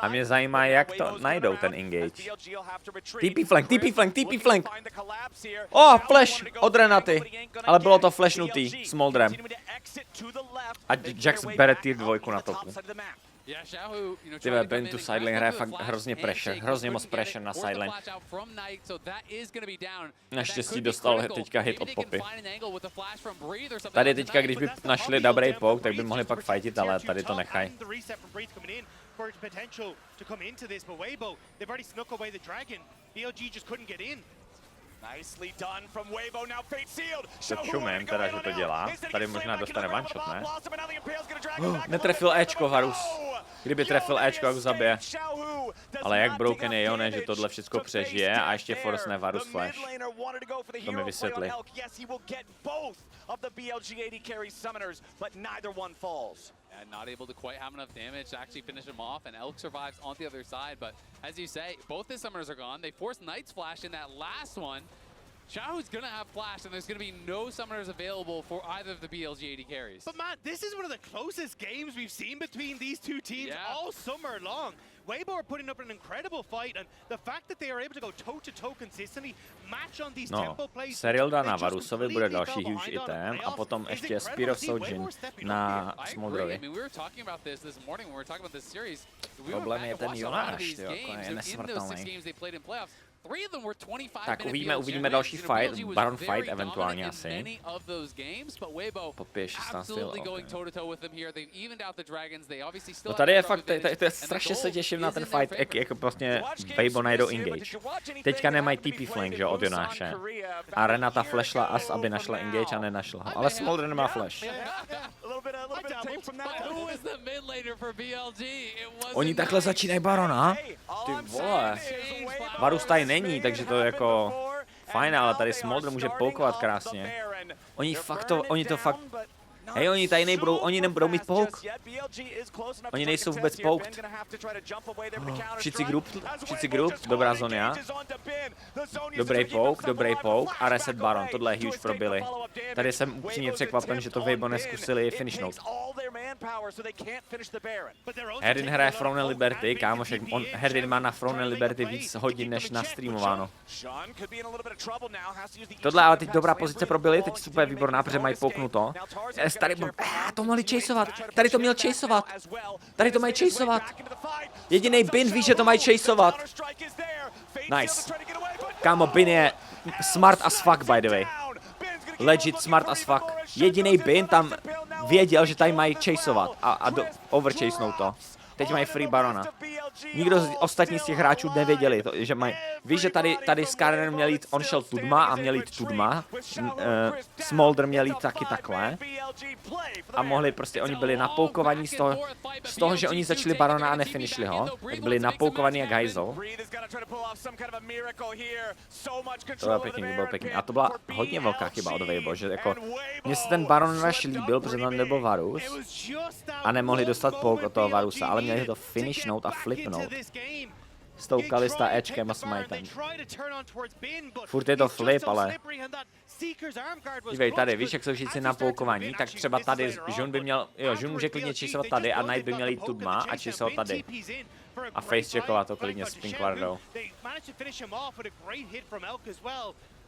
A mě zajímá, jak to najdou ten engage. TP flank. Flash od Renaty. Ale bylo to flashnutý Smolderem. A Jax bere tier 2 na topu. Tyhle, Ben tu sideline hraje fakt hrozně pressure, hrozně moc pressure na sideline. Naštěstí dostal teďka hit od Poppy. Tady teďka, když by našli dobrý poke, tak by mohli pak fightit, ale tady to nechají. To čumím teda, že to dělá. Tady možná dostane one shot, ne? Netrefil Ečko, Varus. Kdyby trefil Ečko, jak ho zabije. Ale jak broken je Jone, že tohle všechno přežije a ještě forcene Varus flash. To mi vysvětli. And not able to quite have enough damage to actually finish him off, and Elk survives on the other side. But as you say, both the summoners are gone. They forced Knight's flash in that last one. Xiaohu's gonna have flash, and there's gonna be no summoners available for either of the BLG AD carries. But Matt, this is one of the closest games we've seen between these two teams all summer long. Weibo are putting up an incredible fight, and the fact that they are able to go toe-to-toe consistently, match on these tempo plays. Serial dá na Varusovi, bude další huge item, a potom ještě Spear of Sojin na Smolderovi. Problém je ten Jonáš, jako je nesmrtelný. Tak uvidíme další fight, Baron fight eventuálně asi. Poppy je 16. No tady je fakt, strašně se těším na ten fight, jak prostě Weibo najdou engage. Teďka nemají TP flank, že od Jonáše. A Renata flashla as, aby našla engage a nenašla ho. Ale Smolder nemá flash. Oni takhle začínají Barona? Ty vole. Varus tady není, takže to je jako fajn, ale tady Smolder může poukovat krásně. Oni to fakt... Hej, oni tady nebudou mít pouk. Oni nejsou vůbec pouked. Všichni group, dobrá Zonia. Dobrý pouk a reset Baron, tohle je huge pro Billy. Tady jsem upřímně překvapen, že to Weibo neskusili finishnout. Herrin hraje Throne Liberty, kámoš, Herrin má na Throne Liberty víc hodin než nastreamováno. Tohle ale teď dobrá pozice pro Billy, teď super výborná, protože mají pouknuto. Tady to mohli chaseovat, tady to měl chaseovat. Tady to mají chaseovat. Jedinej Bin ví, že to mají chaseovat. Nice. Kámo, Bin je smart as fuck, by the way. Legit smart as fuck. Jedinej Bin tam věděl, že tady mají chaseovat a overchasenout to. Teď mají free Barona. Nikdo z ostatních z těch hráčů nevěděli, že mají. Víš, že tady Skarner měl jít, on šel tudma a měl jít tudma. Smolder měl jít taky takhle. A mohli prostě, oni byli napoukovaní z toho, že oni začali Barona a nefinishli ho. Tak byli napoukovaní jak hajzl. To bylo pěkný, A to byla hodně velká chyba od Weibo, že jako, mně se ten Baron rush líbil, protože tam nebyl Varus. A nemohli dostat pouk od toho Varusa, ale měli to finishnout a flipnout. S tou Kalista Ečkem a smitem. Furt je to flip, ale... Dívej, tady, víš, jak jsou všichni napoukovaní, tak třeba tady Jun by měl... Jo, Jun může klidně chaseovat tady a Knight by měl jít tudma a chaseovat tady. A facecheckovat to klidně s Pinkwardou.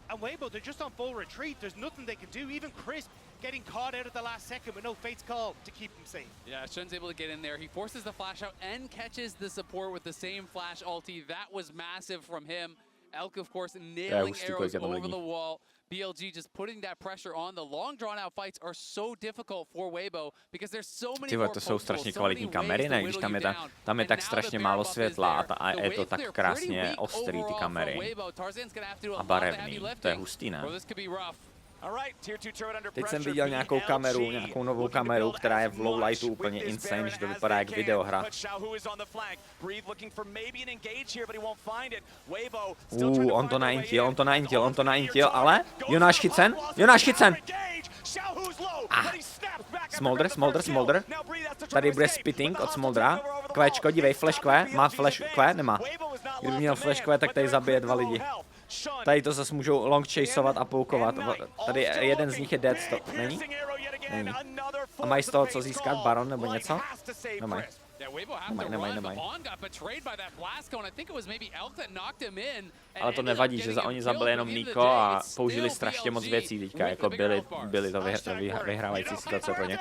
And Weibo, they're just on full retreat. There's nothing they can do. Even Chris getting caught out at the last second with no Fate's Call to keep him safe. Yeah, Shun's able to get in there. He forces the flash out and catches the support with the same flash ulti. That was massive from him. Elk, of course, nailing arrows over the wall. BLG just putting that pressure on. The long drawn-out fights are so difficult for Weibo because there's so many more to jsou strašně kvalitní kamery, ne? Když tam je tak strašně málo světla a je to tak krásně ostrý, ty kamery. A barevný, to je hustý, ne? Teď jsem viděl nějakou kameru, nějakou novou kameru, která je v low lightu úplně insane, že to vypadá jak videohra. On to naintil, ale Jonáš chycen! Smolder. Tady bude spitting od Smoldera. Kvéčko, dívej, flash kvé, má flash kvé, nemá. Kdyby měl flash kvé, tak tady zabije 2 lidi. Tady to zase můžou long chaseovat a poukovat. Tady jeden z nich je dead, to není? Není. A mají z toho co získat, Baron nebo něco? Nemají. Nemají. Ale to nevadí, že oni zabili jenom Niko a použili strašně moc věcí teďka, jako byly to vyhrávající situace pro ně.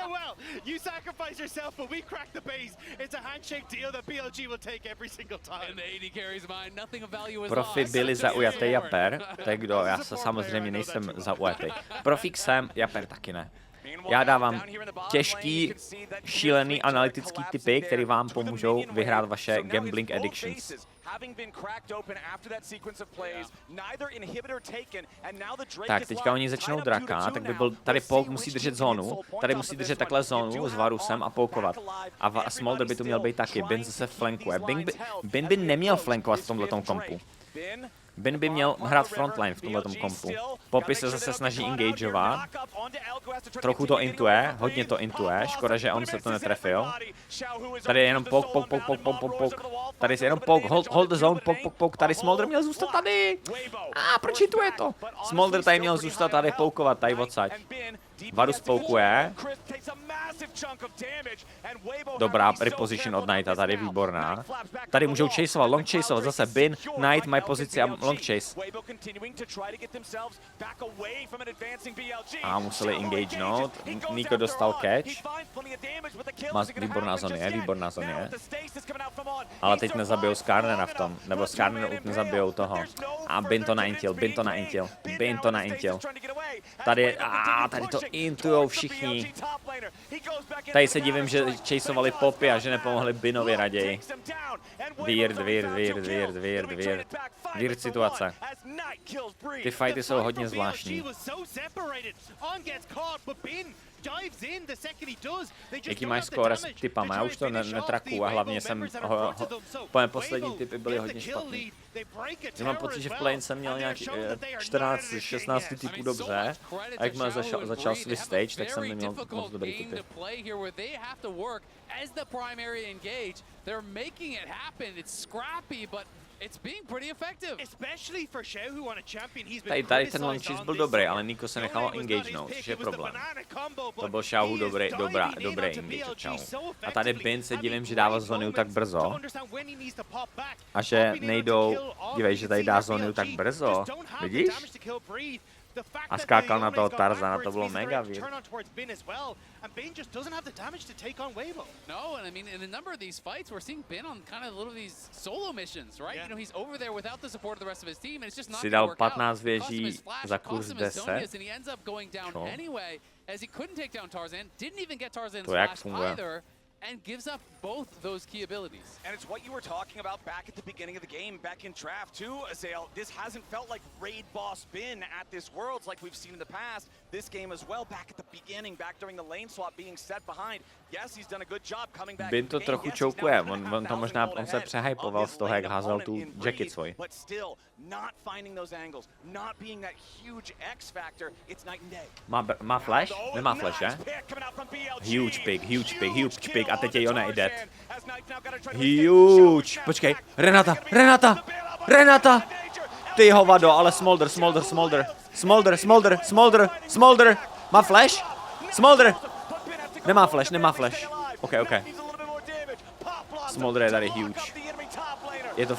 Profi byli zaujatý, Japer, to je kdo, já samozřejmě nejsem zaujatý. Profík jsem, Japer taky ne. Já dávám těžký, šílený analytický tipy, které vám pomůžou vyhrát vaše gambling addictions. Tak, teďka oni začnou draka, tak by byl, tady Pouk musí držet zónu, tady musí držet takhle zónu s Varusem a poukovat. A Smolder by tu měl být taky, Bin zase flankuje. Bin by neměl flankovat v tomhletom kompu. Bin by měl hrát frontline v tomhletom kompu. Poppy se zase snaží engageovat. Trochu to intuje, hodně to intuje. Škoda, že on se to netrefil. Tady je jenom pouk. Tady je jenom pouk, hold the zone, pouk. Tady Smolder měl zůstat tady. Proč intuje to? Smolder tady měl zůstat tady poukovat, tady odsaď. Varus poukuje. Dobrá reposition od Knighta, tady výborná. Tady můžou chaseovat, long chaseovat, zase Bin, Knight mají pozici a long chase. A museli engagenout, Niko dostal catch. Výborná zóna je. Ale teď nezabijou Skarnera v tom, nebo Skarner nezabijou toho. A Bin to naintil. Tady to intujou všichni. Tady se divím, že chaseovali Poppy a že nepomohli Binovi raději. Weird situace. Ty fighty jsou hodně zvláštní. Jaký máš skóre s typama? Já už to netrakuju a hlavně jsem poslední typy byly hodně špatný. Já mám pocit, že v play jsem měl nějak 14-16 typů dobře a jakmile začal Swiss stage, tak jsem neměl moc dobrý typy. Tady ten long cheese byl dobrý, ale Niko se nechal engagenout, což je problém. To byl Xiaohu dobrý engage od Xiaohu. A tady Bin se divím, že dává zónu tak brzo. A že nejdou, dívej, že tady dá zónu tak brzo. Vidíš? A skákal na toho Tarzana, to bylo mega weird. No, and I mean, in a number of these fights, we're seeing Bin on kind of a little of these solo missions, right? You know, he's over there without the support of the rest of his team, and it's just not Si going to dal work out. 15 věží za kurz 10. And he ends up going down anyway, as he couldn't take down Tarzan, didn't even get Tarzan's To jak flash funguje? either, and gives up both those key abilities. And it's what you were talking about back at the beginning of the game, back in draft too, Azael. This hasn't felt like raid boss Bin at this Worlds like we've seen in the past. This game as well, back at the beginning, back during the lane swap, being set behind. Yes, he's done a good job coming back. Bin to trochu čoukuje, on se přehypoval z toho, jak házel tu jacket svoj. But still, not finding those angles, not being that huge X factor, it's night and day. Má flash? Nemá flash, že? Huge pick. A teď je Yone i dead. Huge. Počkej, Renata! Ty hovado, ale Smolder. Má flash? Smolder! Nemá flash. OK. Smolder je tady huge. Je to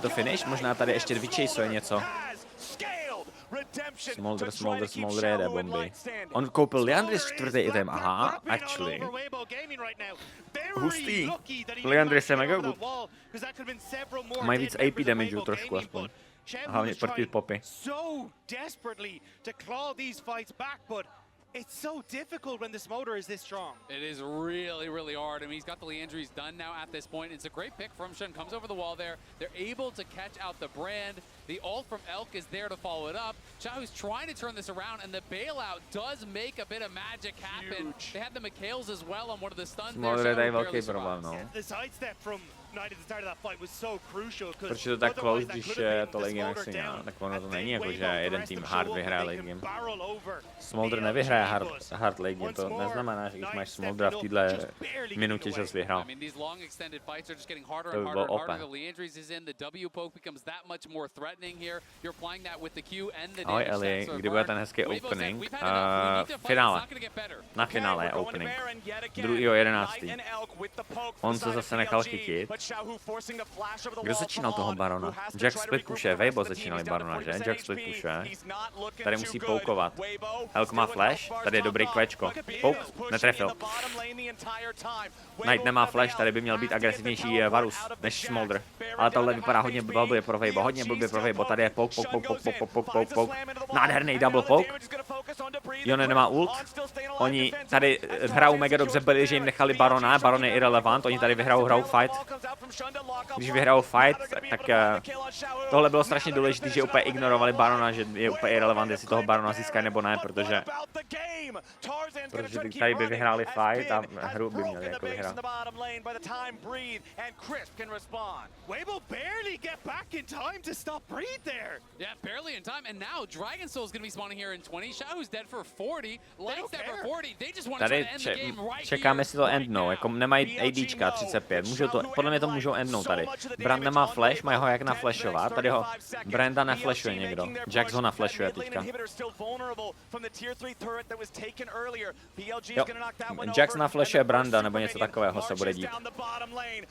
finish? Možná tady ještě vyčejsuje něco. Smolder jede bomby. On koupil Liandry čtvrtý item, aha, actually. Hustý. Liandry se mega good. Mají víc AP damage trošku aspoň. Hlavně proti Poppy. It's so difficult when the Smolder is this strong. It is really hard. I mean, he's got the Leandries done now at this point. It's a great pick from Shun. Comes over the wall there. They're able to catch out the Brand. The ult from Elk is there to follow it up. Xiaohu's trying to turn this around, and the bailout does make a bit of magic happen. Huge. They had the McHale's as well on one of the stuns there. There, velký problém, no. The sidestep from Knight at the start of that fight was so crucial. Proč je to tak close, když je to late game Maxina? Tak ono to není jako, že jeden tým hard vyhraje late game. Smolder nevyhraje hard late game, to neznamená, že když máš Smoldera v téhle minutě, že jsi vyhrál. To by bylo OP. Ahoj Eli, kdy bude ten hezký opening? Na finále je opening. 2.11. On se zase nechal chytit. Kdo začínal toho Barona? Jack split pushuje, Weibo začínali Barona, že? Jack split pushuje. Tady musí poukovat. Elk má flash, tady je dobrý kvečko. Pouk, netrefil. Knight nemá flash, tady by měl být agresivnější Varus než Smolder. Ale tohle vypadá hodně blbě pro Weibo, tady je pouk. Nádherný double pouk. Yone nemá ult. Oni tady hrajou mega dobře, byli, že jim nechali Barona, Baron je irrelevant, oni tady hrajou fight. Když vyhrajou fight, tak tohle bylo strašně důležité, že úplně ignorovali Barona, že je úplně irrelevant, jestli toho Barona získají nebo ne, protože tady by vyhráli fight a hru by měli jako vyhrát. Weibo barely get back in time to stop Breed there. Yeah, barely in time, and now Dragon Soul's gonna be spawning here in 20. Xiaohu's dead for 40. Light's dead for 40. They just want to try to end the game right čekáme si to endnou, jako nemají ADčka 35, můžou to, podle mě to můžou endnout tady. Brand nemá flash, mají ho jak naflashovat, tady ho Branda naflashuje někdo. Jax ho naflashuje teďka. Jo, Jax naflashuje Branda nebo něco takového se bude dít.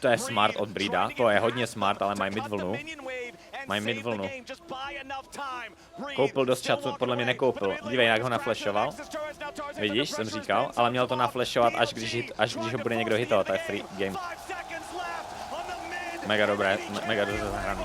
To je smart od Breeda, to je hodně smart, ale mají mid vlnu. Koupil dost času, podle mě nekoupil. Dívej, jak ho naflashoval. Vidíš, jsem říkal, ale měl to naflashovat, až když ho bude někdo hitovat, to je free game. Mega dobře zahraný.